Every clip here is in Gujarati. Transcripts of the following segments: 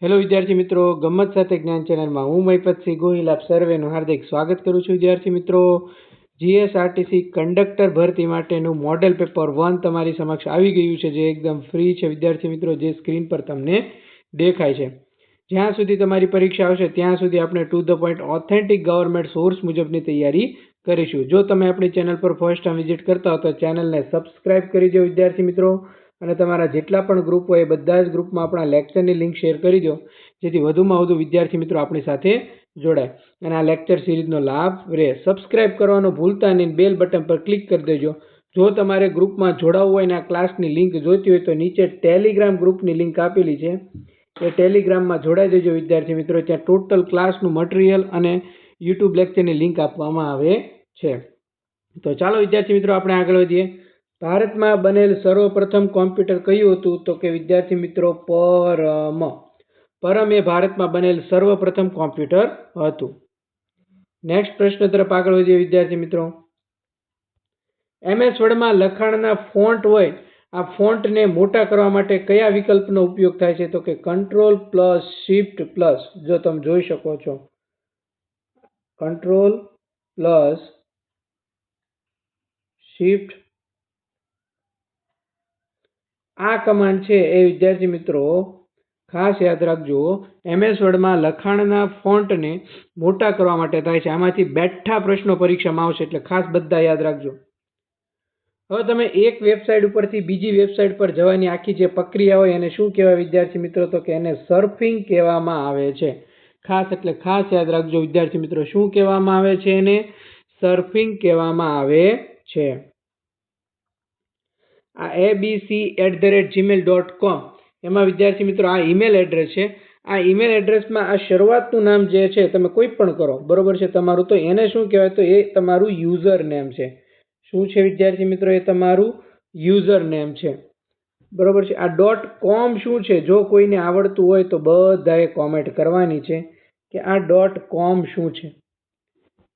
હેલો વિદ્યાર્થી મિત્રો, ગમ્મત સાથે જ્ઞાન ચેનલમાં હું મહિપતસિંહ ગોહિલ આપ સર્વેનું હાર્દિક સ્વાગત કરું છું. વિદ્યાર્થી મિત્રો, જીએસઆરટીસી કંડક્ટર ભરતી માટેનું મોડેલ પેપર 1 તમારી સમક્ષ આવી ગયું છે, જે એકદમ ફ્રી છે. વિદ્યાર્થી મિત્રો, જે સ્ક્રીન પર તમને દેખાય છે, જ્યાં સુધી તમારી પરીક્ષા આવશે ત્યાં સુધી આપણે to the point authentic government source મુજબની તૈયારી કરીશું. જો તમે આપણી ચેનલ પર ફર્સ્ટ ટાઈમ વિઝિટ કરતા હો તો ચેનલને સબસ્ક્રાઇબ કરી દો વિદ્યાર્થી મિત્રો, અને તમારા જેટલા પણ ગ્રુપ હોય એ બધા જ ગ્રુપમાં આપણા લેક્ચરની લિંક શેર કરી દો, જેથી વધુમાં વધુ વિદ્યાર્થી મિત્રો આપણી સાથે જોડાય અને આ લેક્ચર સિરીઝનો લાભ રહે. સબસ્ક્રાઇબ કરવાનું ભૂલતા નહીં, બેલ બટન પર ક્લિક કરી દેજો. જો તમારે ગ્રુપમાં જોડાવવું હોય અને આ ક્લાસની લિંક જોઈતી હોય તો નીચે ટેલિગ્રામ ગ્રુપની લિંક આપેલી છે, એ ટેલિગ્રામમાં જોડાઈ દેજો વિદ્યાર્થી મિત્રો. ત્યાં ટોટલ ક્લાસનું મટીરિયલ અને યુટ્યુબ લેક્ચરની લિંક આપવામાં આવે છે. તો ચાલો વિદ્યાર્થી મિત્રો, આપણે આગળ વધીએ. ભારતમાં બનેલ સર્વપ્રથમ કોમ્પ્યુટર કયું હતું? તો કે વિદ્યાર્થી મિત્રો, પરમ એ ભારતમાં બનેલ સર્વપ્રથમ કોમ્પ્યુટર હતું. નેક્સ્ટ પ્રશ્ન તરફ આગળ વધીએ વિદ્યાર્થી મિત્રો. MS વર્ડમાં લખાણના ફોન્ટ હોય, આ ફોન્ટને મોટા કરવા માટે કયા વિકલ્પનો ઉપયોગ થાય છે? તો કે કંટ્રોલ પ્લસ શિફ્ટ પ્લસ. જો તમે જોઈ શકો છો, કંટ્રોલ પ્લસ શિફ્ટ આ કમાન્ડ છે એ વિદ્યાર્થી મિત્રો ખાસ યાદ રાખજો. MS વર્ડમાં લખાણના ફોન્ટને મોટા કરવા માટે થાય છે. આમાંથી બેઠા પ્રશ્નો પરીક્ષામાં આવશે, એટલે ખાસ બધા યાદ રાખજો. હવે તમે એક વેબસાઇટ ઉપરથી બીજી વેબસાઇટ પર જવાની આખી જે પ્રક્રિયા હોય એને શું કહેવાય વિદ્યાર્થી મિત્રો? તો કે એને સર્ફિંગ કહેવામાં આવે છે. ખાસ એટલે ખાસ યાદ રાખજો વિદ્યાર્થી મિત્રો, શું કહેવામાં આવે છે? એને સર્ફિંગ કહેવામાં આવે છે. આ abc@gmail.com એમાં વિદ્યાર્થી મિત્રો આ ઈમેલ એડ્રેસ છે. આ ઈમેલ એડ્રેસમાં આ શરૂઆતનું નામ જે છે તમે કોઈ પણ કરો, બરોબર છે તમારું, તો એને શું કહેવાય? તો એ તમારું યુઝર નેમ છે. શું છે વિદ્યાર્થી મિત્રો? એ તમારું યુઝર નેમ છે, બરોબર છે. આ .com શું છે? જો કોઈને આવડતું હોય તો બધાએ કોમેન્ટ કરવાની છે કે આ .com શું છે.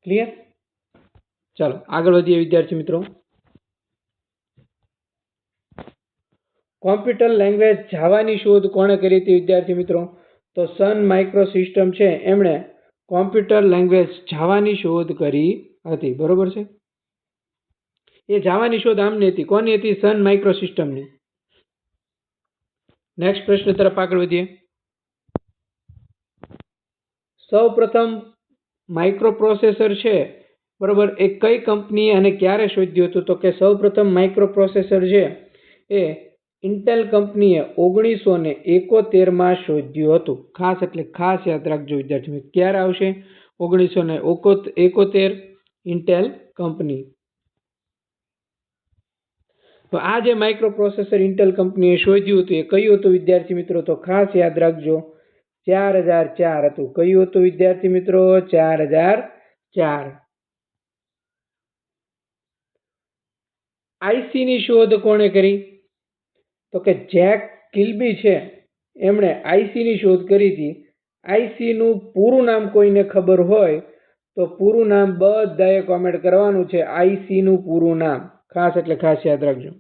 ક્લિયર? ચાલો આગળ વધીએ વિદ્યાર્થી મિત્રો. કોમ્પ્યુટર લેંગ્વેજ જાવાની શોધ કોણે કરી હતી વિદ્યાર્થી મિત્રો? તો સન માઇક્રો સિસ્ટમ છે, એમણે કોમ્પ્યુટર લેંગ્વેજ જાવાની શોધ કરી હતી, બરોબર છે. એ જાવાની શોધ આમની હતી. કોની હતી? સન માઇક્રો સિસ્ટમની. નેક્સ્ટ પ્રશ્ન તરફ આગળ વધીએ. સૌ પ્રથમ માઇક્રો પ્રોસેસર છે, બરોબર, એ કઈ કંપનીએ અને ક્યારે શોધ્યું હતું? તો કે સૌ પ્રથમ માઇક્રો પ્રોસેસર છે એ ઇન્ટેલ કંપનીએ 1971માં શોધ્યું હતું. ખાસ એટલે ખાસ યાદ રાખજો વિદ્યાર્થી મિત્રો. ક્યારે આવશે? 1971, ઇન્ટેલ કંપની. તો આ જે માઇક્રો પ્રોસેસર ઇન્ટેલ કંપનીએ શોધ્યું હતું એ કયું હતું વિદ્યાર્થી મિત્રો? તો ખાસ યાદ રાખજો, 4004 હતું. કયું હતું વિદ્યાર્થી મિત્રો? 4004. આઈસી ની શોધ કોણે કરી? તો કે જેક કિલ્બી છે, એમણે આઈસી ની શોધ કરી હતી. આઈસી નું પૂરું નામ કોઈને ખબર હોય તો પૂરું નામ બધાએ કોમેન્ટ કરવાનું છે. આઈસી નું પૂરું નામ ખાસ એટલે ખાસ યાદ રાખજો.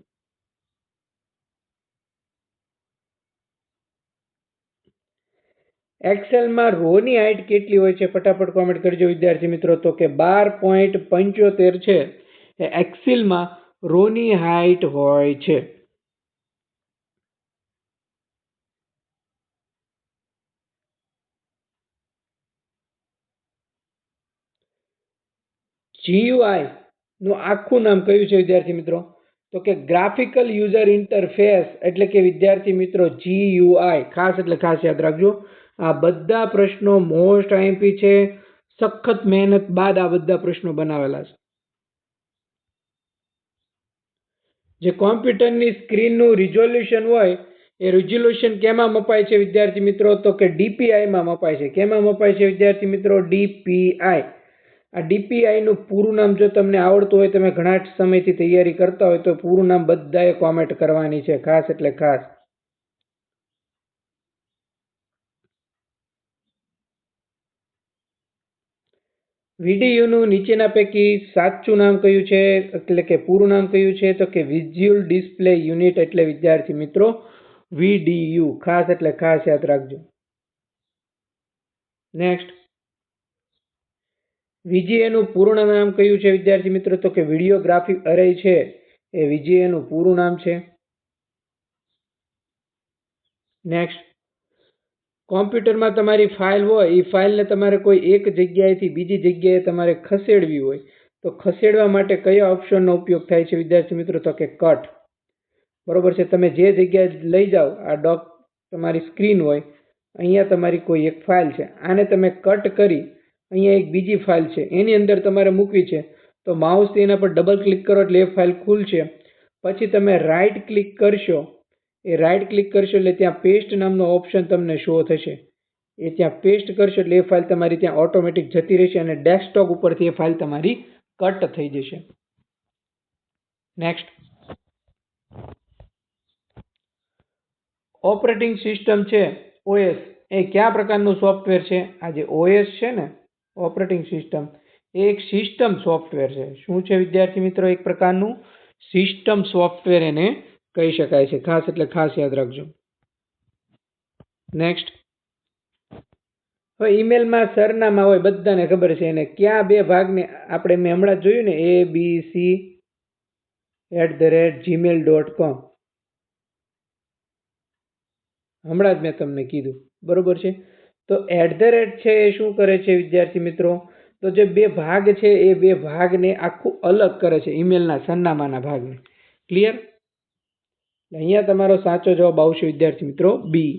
એક્સેલમાં રોની હાઇટ કેટલી હોય છે? ફટાફટ કોમેન્ટ કરજો વિદ્યાર્થી મિત્રો. તો કે 12.75 છે એ એક્સેલમાં રોની હાઇટ હોય છે. GUI નું આખું નામ કયું છે વિદ્યાર્થી મિત્રો? તો કે ગ્રાફિકલ યુઝર ઇન્ટરફેસ, એટલે કે વિદ્યાર્થી મિત્રો GUI. ખાસ એટલે ખાસ યાદ રાખજો. આ બધા પ્રશ્નો મોસ્ટ આઈએમપી છે. સખત મહેનત બાદ આ બધા પ્રશ્નો બનાવેલા છે. જે કોમ્પ્યુટરની સ્ક્રીનનું રિઝોલ્યુશન હોય એ રિઝોલ્યુશન કેમાં મપાય છે વિદ્યાર્થી મિત્રો? તો કે DPIમાં મપાય છે. કેમાં મપાય છે વિદ્યાર્થી મિત્રો? DPI. આ DPI નું પૂરું નામ જો તમને આવડતું હોય, તમે ઘણા સમયથી તૈયારી કરતા હોય તો પૂરું નામ બધાએ કોમેન્ટ કરવાની છે. ખાસ એટલે ખાસ. VDU નું નીચેના પૈકી સાચું નામ કયું છે, એટલે કે પૂરું નામ કયું છે? તો કે વિઝ્યુઅલ ડિસ્પ્લે યુનિટ, એટલે વિદ્યાર્થી મિત્રો VDU. ખાસ એટલે ખાસ યાદ રાખજો. નેક્સ્ટ, VGA નું પૂર્ણ નામ કયું છે વિદ્યાર્થી મિત્રો? તો કે વિડીયોગ્રાફિક અરે છે એ VGA નું પૂરું નામ છે. નેક્સ્ટ, કોમ્પ્યુટરમાં તમારી ફાઇલ હોય એ ફાઇલને તમારે કોઈ એક જગ્યાએથી બીજી જગ્યાએ તમારે ખસેડવી હોય તો ખસેડવા માટે કયા ઓપ્શનનો ઉપયોગ થાય છે વિદ્યાર્થી મિત્રો? તો કે કટ. બરોબર છે. તમે જે જગ્યાએ લઈ જાઓ, આ તમારી સ્ક્રીન હોય, અહીંયા તમારી કોઈ એક ફાઇલ છે, આને તમે કટ કરી અહીંયા એક બીજી ફાઇલ છે એની અંદર તમારે મૂકવી છે તો માઉસથી એના પર ડબલ ક્લિક કરો એટલે એ ફાઇલ ખુલશે. પછી તમે રાઈટ ક્લિક કરશો, એ રાઈટ ક્લિક કરશો એટલે ત્યાં પેસ્ટ નામનો ઓપ્શન તમને શો થશે. એ ત્યાં પેસ્ટ કરશો એટલે એ ફાઇલ તમારી ત્યાં ઓટોમેટિક જતી રહેશે અને ડેસ્કટોપ ઉપરથી એ ફાઇલ તમારી કટ થઈ જશે. નેક્સ્ટ, ઓપરેટિંગ સિસ્ટમ છે OS એ કયા પ્રકારનું સોફ્ટવેર છે? આ જે OS છે ને, ઓપરેટિંગ સિસ્ટમ, એ એક સિસ્ટમ સોફ્ટવેર છે. શું છે વિદ્યાર્થી મિત્રો? એક પ્રકારનું સિસ્ટમ સોફ્ટવેર એને કહી શકાય છે. ખાસ એટલે ખાસ યાદ રાખજો. નેક્સ્ટ, હવે ઈમેલમાં સરનામા હોય, બધાને ખબર છે એને કયા બે ભાગને આપણે મેં હમણાં જ જોયું ને, abc@gmail.com, હમણાં જ મેં તમને કીધું. બરોબર છે. તો @ છે એ શું કરે છે વિદ્યાર્થી મિત્રો? તો જે બે ભાગ છે એ બે ભાગને આખું અલગ કરે છે, ઈમેલના સરનામાના ભાગને. ક્લિયર? અહીંયા તમારો સાચો જવાબ આવશે વિદ્યાર્થી મિત્રો બી.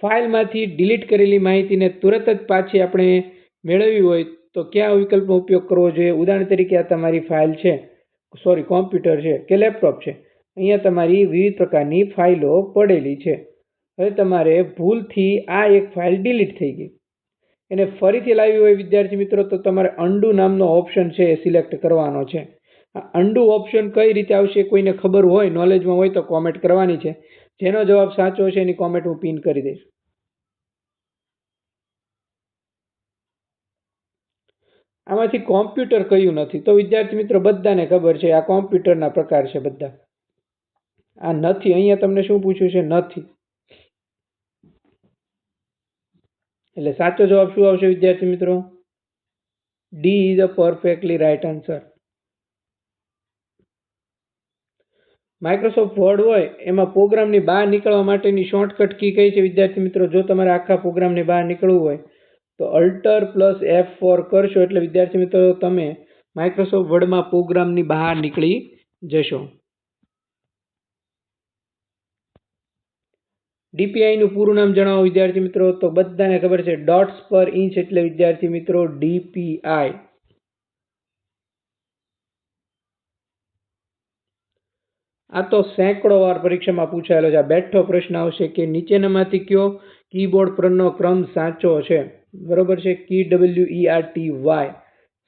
ફાઇલમાંથી ડિલીટ કરેલી માહિતીને તુરંત જ પાછી આપણે મેળવવી હોય તો કયા વિકલ્પનો ઉપયોગ કરવો જોઈએ? ઉદાહરણ તરીકે આ તમારી ફાઇલ છે, કોમ્પ્યુટર છે કે લેપટોપ છે, અહીંયા તમારી વિવિધ પ્રકારની ફાઇલો પડેલી છે. હવે તમારે ભૂલથી આ એક ફાઇલ ડિલીટ થઈ ગઈ, એને ફરીથી લાવવી હોય વિદ્યાર્થી મિત્રો તો તમારે અન્ડુ નામનો ઓપ્શન છે એ સિલેક્ટ કરવાનો છે. આ અન્ડુ ઓપ્શન કઈ રીતે આવશે કોઈને ખબર હોય, નોલેજમાં હોય તો કોમેન્ટ કરવાની છે. જેનો જવાબ સાચો છે એની કોમેન્ટ હું પિન કરી દઈશ. આમાંથી કોમ્પ્યુટર કયું નથી? તો વિદ્યાર્થી મિત્રો બધાને ખબર છે આ કોમ્પ્યુટરના પ્રકાર છે બધા. આ નથી, અહીંયા તમને શું પૂછ્યું છે? નથી. એટલે સાચો જવાબ શું આવશે વિદ્યાર્થી મિત્રો? D is a perfectly right answer. Microsoft word હોય એમાં પ્રોગ્રામની બહાર નીકળવા માટેની શોર્ટકટ કી કઈ છે વિદ્યાર્થી મિત્રો? જો તમારે આખા પ્રોગ્રામની બહાર નીકળવું હોય તો Alt+F4 કરશો એટલે વિદ્યાર્થી મિત્રો તમે માઇક્રોસોફ્ટ વર્ડમાં પ્રોગ્રામની બહાર નીકળી જશો. DPI નું પૂરું નામ જણાવો વિદ્યાર્થી મિત્રો? તો બધાને ખબર છે ડોટ્સ પર ઇંચ એટલે વિદ્યાર્થી મિત્રો DPI. આ તો સેંકડો વાર પરીક્ષામાં પૂછાયેલો છે. આ બેઠો પ્રશ્ન આવશે કે નીચેનામાંથી કયો કીબોર્ડ પરનો ક્રમ સાચો છે? બરોબર છે. KWERTY.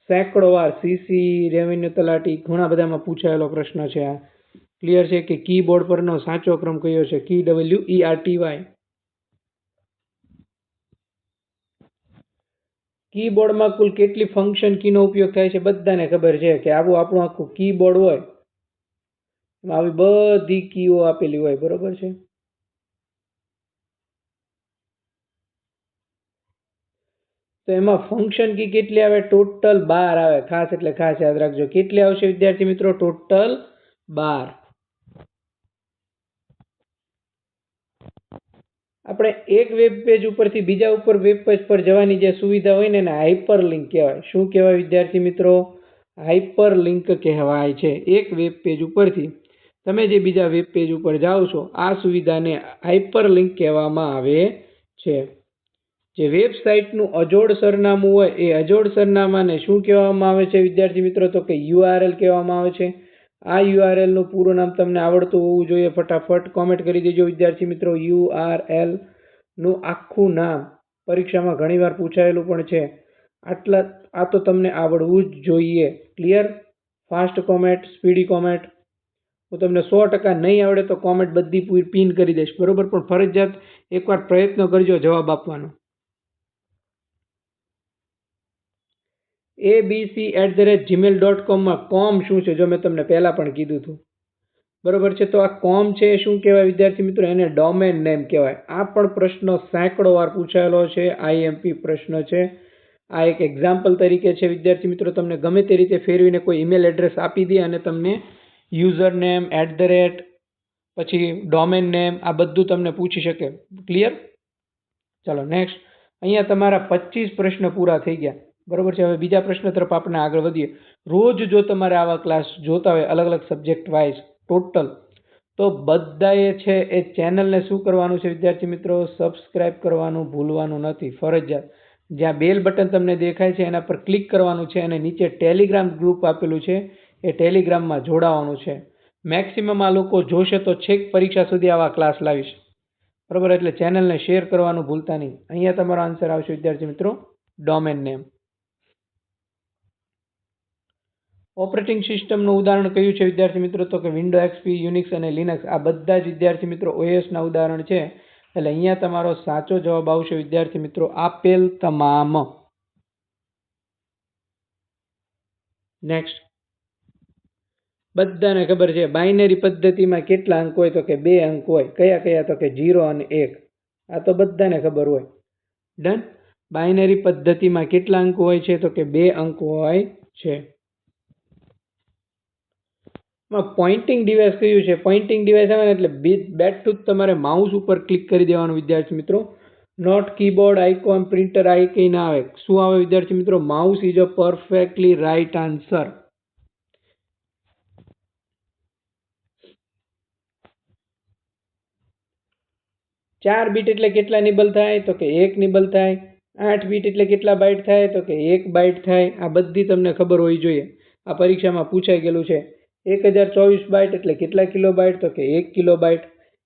સેંકડો વાર CC, રેવન્યુ તલાટી, ઘણા બધામાં પૂછાયેલો પ્રશ્ન છે આ. ક્લિયર છે કે કીબોર્ડ પરનો સાચો ક્રમ કયો છે? KWERTY. કીબોર્ડમાં કુલ કેટલી ફંક્શન કીનો ઉપયોગ થાય છે? બધાને ખબર છે કે આપણું આખું કીબોર્ડ હોય આવી બધી કીઓ આપેલી હોય. બરોબર છે. તો એમાં ફંક્શન કી કેટલી આવે? ટોટલ 12 આવે. ખાસ એટલે ખાસ યાદ રાખજો. કેટલી આવશે વિદ્યાર્થી મિત્રો? ટોટલ 12. આપણે એક વેબ પેજ ઉપરથી બીજા ઉપર વેબ પેજ પર જવાની જે સુવિધા હોય ને એને હાઇપરલિંક કહેવાય. શું કહેવાય વિદ્યાર્થી મિત્રો? હાઇપરલિંક કહેવાય છે. એક વેબ પેજ ઉપરથી તમે જે બીજા વેબ પેજ ઉપર જાઓ છો આ સુવિધાને હાઇપરલિંક કહેવામાં આવે છે. જે વેબસાઇટનું અજોડ સરનામું હોય એ અજોડ સરનામાને શું કહેવામાં આવે છે વિદ્યાર્થી મિત્રો? તો કે URL કહેવામાં આવે છે. આ URL નું પૂરું નામ તમને આવડતું હોવું જોઈએ. ફટાફટ કોમેન્ટ કરી દેજો વિદ્યાર્થી મિત્રો. URL નું આખું નામ પરીક્ષામાં ઘણીવાર પૂછાયેલું પણ છે. આ તો તમને આવડવું જ જોઈએ. Clear? Fast comment, speedy comment. હું તમને 100% નહીં આવડે તો કોમેન્ટ બધી પિન કરી દઈશ. બરોબર? પણ ફરજિયાત એકવાર પ્રયત્ન કરજો જવાબ આપવાનો. abc@gmail.com માં કોમ શું છે? જો મેં તમને પહેલા પણ કીધું હતું. બરોબર છે. તો આ કોમ છે એ શું કહેવાય વિદ્યાર્થી મિત્રો? એને ડોમેન નેમ કહેવાય. આ પણ પ્રશ્ન સેંકડો વાર પૂછાયેલો છે, આઈએમપી પ્રશ્ન છે. આ એક એક્ઝામ્પલ તરીકે છે વિદ્યાર્થી મિત્રો. તમને ગમે તે રીતે ફેરવીને કોઈ ઈમેલ એડ્રેસ આપી દે અને તમને યુઝર નેમ @ પછી ડોમેન નેમ આ બધું તમને પૂછી શકે. ક્લિયર? ચાલો નેક્સ્ટ. અહીંયા તમારા 25 પ્રશ્ન પૂરા થઈ ગયા. બરોબર છે. હવે બીજા પ્રશ્ન તરફ આપણે આગળ વધીએ. રોજ જો તમારે આવા ક્લાસ જોતા હોય અલગ અલગ સબ્જેક્ટ વાઇઝ ટોટલ, તો બધાએ છે એ ચેનલને શું કરવાનું છે વિદ્યાર્થી મિત્રો? સબસ્ક્રાઇબ કરવાનું ભૂલવાનું નથી, ફરજિયાત. જ્યાં બેલ બટન તમને દેખાય છે એના પર ક્લિક કરવાનું છે અને નીચે ટેલિગ્રામ ગ્રુપ આપેલું છે એ ટેલિગ્રામમાં જોડાવાનું છે. મેક્સિમમ આ લોકો જોશે તો છેક પરીક્ષા સુધી આવા ક્લાસ લાવીશ. બરોબર, એટલે ચેનલને શેર કરવાનું ભૂલતા નહીં. અહીંયા તમારો આન્સર આવશે વિદ્યાર્થી મિત્રો ડોમેન નેમ. ઓપરેટિંગ સિસ્ટમનું ઉદાહરણ કયું છે વિદ્યાર્થી મિત્રો? તો કે વિન્ડો એક્સપી, યુનિક્સ અને લિનક્સ. આ બધા જ વિદ્યાર્થી મિત્રો ઓએસના ઉદાહરણ છે. એટલે અહીંયા તમારો સાચો જવાબ આવશે વિદ્યાર્થી મિત્રો આપેલ તમામ. નેક્સ્ટ. બધાને ખબર છે બાઇનરી પદ્ધતિમાં કેટલા અંક હોય? તો કે 2 અંક હોય. કયા કયા? તો કે 0 અને 1. આ તો બધાને ખબર હોય. ડન. બાઇનરી પદ્ધતિમાં કેટલા અંક હોય છે? તો કે 2 અંક હોય છે. પોઇન્ટિંગ ડિવાઇસ કયું છે? પોઇન્ટિંગ ડિવાઇસ આવે ને એટલે બેઠું જ તમારે માઉસ ઉપર ક્લિક કરી દેવાનું વિદ્યાર્થી મિત્રો. નોટ કીબોર્ડ, આઇકોન, પ્રિન્ટર આ કંઈ ના આવે. શું આવે વિદ્યાર્થી મિત્રો? Mouse is a perfectly right answer. 4 bit એટલે કેટલા નિબલ થાય? તો કે 1 નિબલ થાય. 8 બીટ એટલે કેટલા બાઇટ થાય? તો કે 1 બાઇટ થાય. આ બધી તમને ખબર હોવી જોઈએ. આ પરીક્ષામાં પૂછાઈ ગયેલું છે. 1024 બાઇટ એટલે કેટલા કિલોબાઇટ? તો કે 1 કિલોબાઇટ.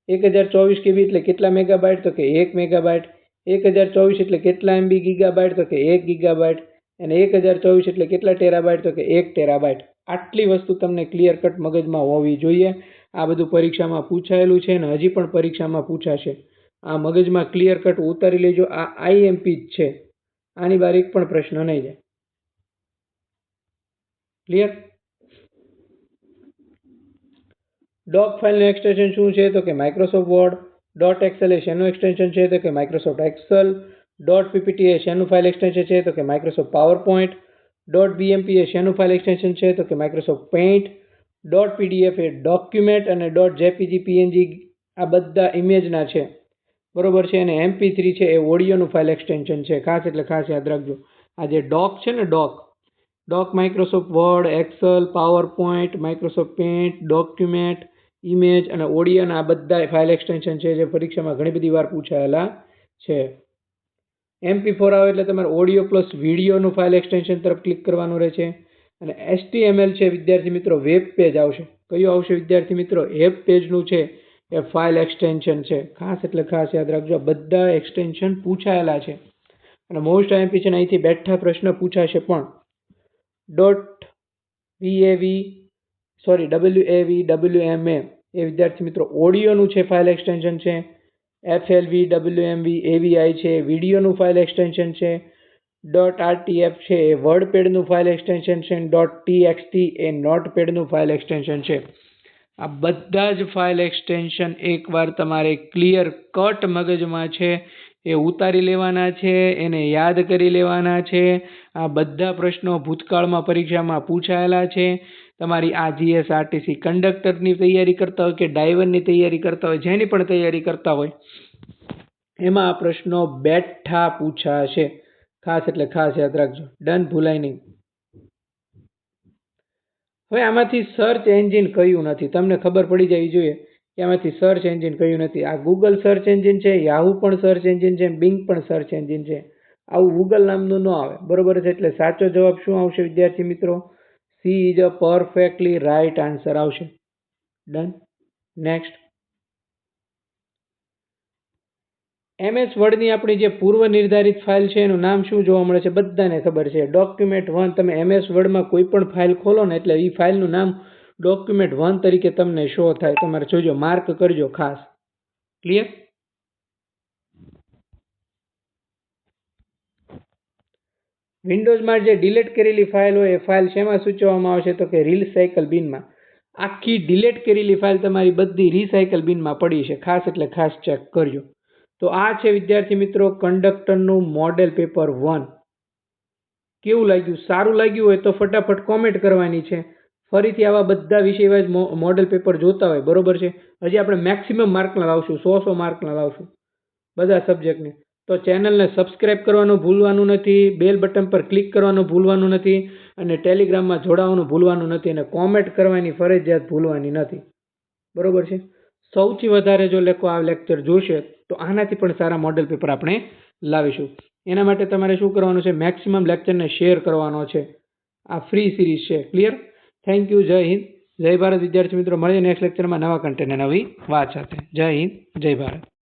1024 કેબી એટલે કેટલા મેગાબાઇટ? તો કે 1 મેગાબાઇટ. 1024 એટલે કેટલા MB ગીગાબાઇટ? તો કે 1 ગીગાબાઇટ. અને 1024 એટલે કેટલા ટેરાબાઇટ? તો કે 1 ટેરાબાઇટ. આટલી વસ્તુ તમને ક્લિયર કટ મગજમાં હોવી જોઈએ. આ બધું પરીક્ષામાં પૂછાયેલું છે અને હજી પણ પરીક્ષામાં પૂછાશે. આ મગજમાં ક્લિયર કટ ઉતારી લેજો. આ આઈએમપી જ છે. આની બહાર એક પણ પ્રશ્ન નહીં જાય. ક્લિયર? ડોક ફાઇલનું એક્સટેન્શન શું છે? તો કે માઇક્રોસોફ્ટ વર્ડ. ડોટ એક્સએલ એ શેનું એક્સટેન્શન છે? તો કે માઇક્રોસોફ્ટ એક્સેલ. ડોટ પીપીટી એ શેનું ફાઇલ એક્સટેન્શન છે? તો કે માઇક્રોસોફ્ટ પાવરપોઈન્ટ. ડોટ બીએમપી એ શેનું ફાઇલ એક્સટેન્શન છે? તો કે માઇક્રોસોફ્ટ પેઇન્ટ. ડોટ પીડીએફ એ ડોક્યુમેન્ટ અને ડોટ જેપીજી પીએનજી આ બધા ઇમેજના છે. બરોબર છે. અને MP3 છે એ ઓડિયોનું ફાઇલ એક્સટેન્શન છે. ખાસ એટલે ખાસ યાદ રાખજો. આ જે ડોક છે ને doc Microsoft Word, Excel, PowerPoint, Microsoft Paint, document, image અને ઓડિયોના આ બધા ફાઇલ એક્સટેન્શન છે જે પરીક્ષામાં ઘણી બધી વાર પૂછાયેલા છે. MP4 આવે એટલે તમારે ઓડિયો પ્લસ વિડીયોનું ફાઇલ એક્સટેન્શન તરફ ક્લિક કરવાનું રહે છે. અને HTML છે વિદ્યાર્થી મિત્રો વેબ પેજ આવશે. કયું આવશે વિદ્યાર્થી મિત્રો? વેબ પેજનું છે એ ફાઇલ એક્સટેન્શન છે. ખાસ એટલે ખાસ યાદ રાખજો. બધા એક્સટેન્શન પૂછાયેલા છે અને મોસ્ટ આઈએમપી છે અહીંથી બેઠા પ્રશ્ન પૂછાશે પણ. ડોટ WAV WMA એ વિદ્યાર્થી મિત્રો ઓડિયોનું છે ફાઇલ એક્સટેન્શન છે. FLV WMV AVI છે વિડીયોનું ફાઇલ એક્સટેન્શન છે. ડોટ RTF છે એ વર્ડપેડનું ફાઇલ એક્સટેન્શન છે. ડોટ TXT એ નોટપેડનું ફાઇલ એક્સટેન્શન છે. આ બધા જ ફાઇલ એક્સટેન્શન એકવાર તમારે ક્લિયર કટ મગજમાં છે એ ઉતારી લેવાના છે, એને યાદ કરી લેવાના છે. આ બધા પ્રશ્નો ભૂતકાળમાં પરીક્ષામાં પૂછાયેલા છે. તમારી આ GSRTC કંડક્ટરની તૈયારી કરતા હોય કે ડ્રાઈવરની તૈયારી કરતા હોય, જેની પણ તૈયારી કરતા હોય એમાં આ પ્રશ્નો બેઠા પૂછાશે. ખાસ એટલે ખાસ યાદ રાખજો. ડન, ભૂલાય નહીં. હવે આમાંથી સર્ચ એન્જિન કયું નથી? તમને ખબર પડી જવી જોઈએ કે આમાંથી સર્ચ એન્જિન કયું નથી. આ ગૂગલ સર્ચ એન્જિન છે, યાહુ પણ સર્ચ એન્જિન છે, બિંગ પણ સર્ચ એન્જિન છે. આવું ગૂગલ નામનું ન આવે. બરોબર છે. એટલે સાચો જવાબ શું આવશે વિદ્યાર્થી મિત્રો? She is a perfectly right answer આવશે. ડન. નેક્સ્ટ. MS વર્ડની આપણી જે પૂર્વ નિર્ધારિત ફાઇલ છે એનું નામ શું જોવા મળે છે? બધાને ખબર છે, ડોક્યુમેન્ટ 1. તમે MS વર્ડમાં કોઈ પણ ફાઇલ ખોલો ને એટલે એ ફાઇલનું નામ ડોક્યુમેન્ટ 1 તરીકે તમને શો થાય. તમારે જોજો, માર્ક કરજો ખાસ. ક્લિયર? વિન્ડોઝમાં જે ડિલીટ કરેલી ફાઇલ હોય એ ફાઇલ શેમાં સૂચવવામાં આવશે? તો કે રીલ સાયકલ બિનમાં. આખી ડિલીટ કરેલી ફાઇલ તમારી બધી રિસાયકલ બિનમાં પડી છે, ખાસ એટલે ખાસ ચેક કરજો. તો આ છે વિદ્યાર્થી મિત્રો કંડક્ટરનું મોડેલ પેપર 1. કેવું લાગ્યું? સારું લાગ્યું હોય તો ફટાફટ કોમેન્ટ કરવાની છે. ફરીથી આવા બધા વિષય વાઇઝ મોડેલ પેપર જોતા હોય, બરોબર છે. હજી આપણે મેક્સિમમ માર્કના લાવશું, 100 માર્કના લાવશું બધા સબ્જેક્ટને. તો ચેનલને સબસ્ક્રાઇબ કરવાનું ભૂલવાનું નથી, બેલ બટન પર ક્લિક કરવાનું ભૂલવાનું નથી, અને ટેલિગ્રામમાં જોડાવાનું ભૂલવાનું નથી, અને કોમેન્ટ કરવાની ફરજિયાત ભૂલવાની નથી, બરોબર છે. સૌથી વધારે જો લોકો આ લેક્ચર જોશે તો આનાથી પણ સારા મોડેલ પેપર આપણે લાવીશું. એના માટે તમારે શું કરવાનું છે? મેક્સિમમ લેક્ચરને શેર કરવાનો છે. આ ફ્રી સિરીઝ છે. ક્લિયર? Thank you. જય હિન્દ, જય ભારત વિદ્યાર્થી મિત્રો. મળીએ નેક્સ્ટ લેક્ચરમાં નવા કન્ટેન્ટ નવી વાત સાથે. જય હિન્દ, જય ભારત.